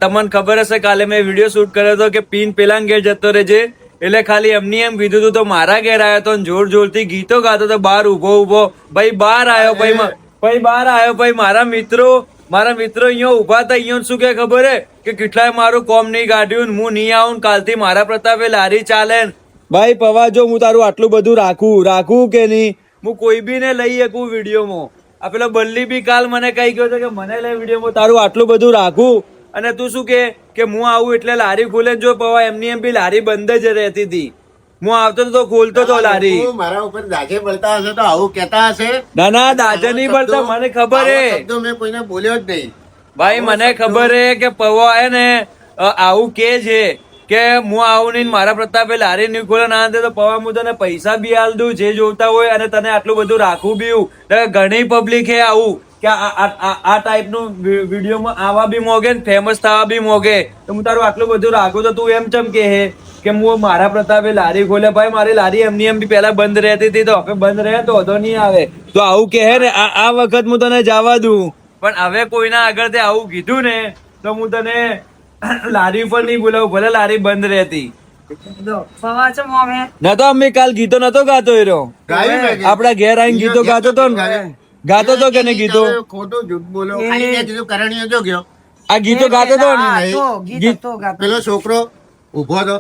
તમને ખબર હશે કાલે મેં વિડીયો શૂટ કર્યો હતો કે પીન પેલા ઘેર જતો રહેજે, એટલે ખાલી એમની એમ કીધું હતું તો મારા ઘેર આવ્યો તો જોર જોરથી ગીતો ગાતો તો બહાર ઉભો ભાઈ બહાર આવ્યો ભાઈ બહાર આવ્યો ભાઈ મારા મિત્રો અહીંયા ઉભા હતા. અહીંયા શું કે ખબર હે કે કેટલાય મારું કોમ નહીં કાઢ્યું, હું નહીં આવું, કાલથી મારા પ્રતાપે લારી ચાલે. ભાઈ પવા જો હું તારું આટલું બધું રાખું કે નહીં, હું કોઈ બી ને લઈ શકું વિડીયોમાં. આ પેલો બલ્લી બી કાલ મને કઈ ગયો હતો કે મને લઈ વિડીયોમાં, તારું આટલું બધું રાખું અને તું શું કે હું આવું એટલે લારી ખુલે. જો પવા એમની એમ બી લારી બંધ જ રહેતી હતી, હું આવતો તો ખોલતો તો લારી. મારા ઉપર દાજે બળતા હશે તો આવું કેતા હશે. ના દાજે નહીં બળતા, મને ખબર હે. મેં કોઈને બોલ્યો જ નહીં ભાઈ, મને ખબર હે કે પવા હે ને આવું કે છે કે હું આવું નહીં, મારા પ્રતાપે લારી નહીં ખોલે ના તો પવા હું તને પૈસા બી આલ દઉં જે જોતા હોય, અને તને આટલું બધું રાખવું બી. ઘણી પબ્લિક હે આવું કે આ ટાઈપ નું વિડીયોમાં આવા બી મોગે ને ફેમસ થવા બી મોગે. તો હું તારું આટલું બધું રાખું તો તું એમ ચમ કે હું મારા પ્રતાપે લારી ખોલે. ભાઈ મારી લારી એમની એમ બી પેલા બંધ રહેતી હતી, તો હવે બંધ રહે તો વધો નહીં આવે. તો આવું કે ને આ વખત હું તને જવા દઉં, પણ હવે કોઈના આગળ તે આવું કીધું ને તો હું તને લારી ઉપર નહીં બોલાવું, ભલે લારી બંધ રહેતી. નતો અમે કાલ ગીતો નતો ગાતો એરો, આપડા ઘેર આવીને ગીતો ગાતો તો ગાતો તો કે નહીં ગીતો? ખોટું જૂઠ બોલો. કરણીયો જો ગયો આ ગીતો ગાતો તો પેલો છોકરો ઉભો હતો